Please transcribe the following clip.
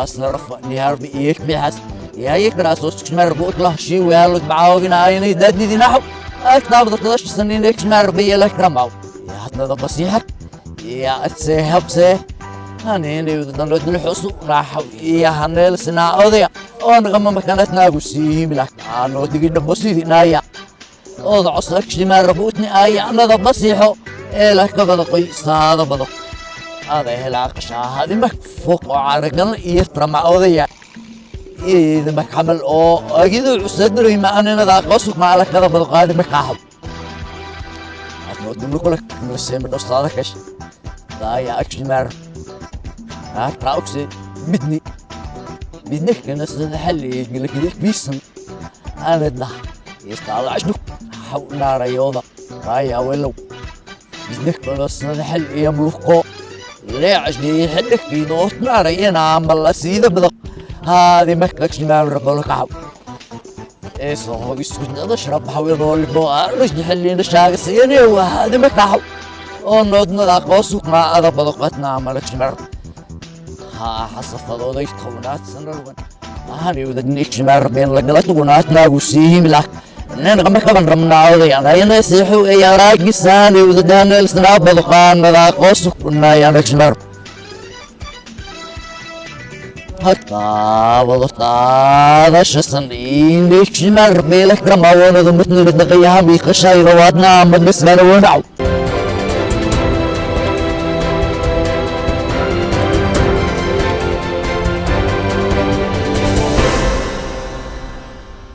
أصرف نهار بيك بحس يا يكراس وسكشمر بوطله شي ويالك بعاوغنا عيني دادي دي نحو أكتاب ضغطش سنين إكشمر بيلك رماو يا هتنا بصيحك يا أتسيه بسيه هنيني ودن الحصو راحو يا هنيل سنا أوضيا ونغم مكانتنا قسيم لك أنا تجد بسيدي نايا وضع سكشمر بوتني أي أنا بصيحو إلك بدقي صاد بدق هذا العقشة هذه مكفوق وعرقل يترمى أوضيا إذا مكحمل أو أكيد الصدر ما أنا ذا قصك ما على كذا بالقادم مكحب أتمنى لك نسيم الأستاذ كش لا يا أكشمر أكراوكسي بدني كنا سنحل يقول لك ليش بيسن أنا ده يستطيع شنو حولنا رياضة رايا ولو بدني كنا سنحل يملكه ليه عشان يحلك في نوتنا رينا عمل سيدة بدق هذه مكتش ما ربنا كعب إيه صوب يسكت نشرب حوي ضول بوارش نحلين الشاق سيني وهذه مكتحو ونودنا ذاك وسوق ما هذا بدقتنا عملك مر ها حصف هذول يتخونات سنرون هاني ودنيك مر بين لقلت وناتنا وسيم لك نغم كمان رمنا عوضي أنا ينسيحو يا راجي ساني ودنا السناب بدقان ذاك وسوق كنا يا مر حتى والله شسنين ليش مر بيلك رماونا ضمتنا بدقيها بيخشاي رواتنا عم بالنسبة لونعو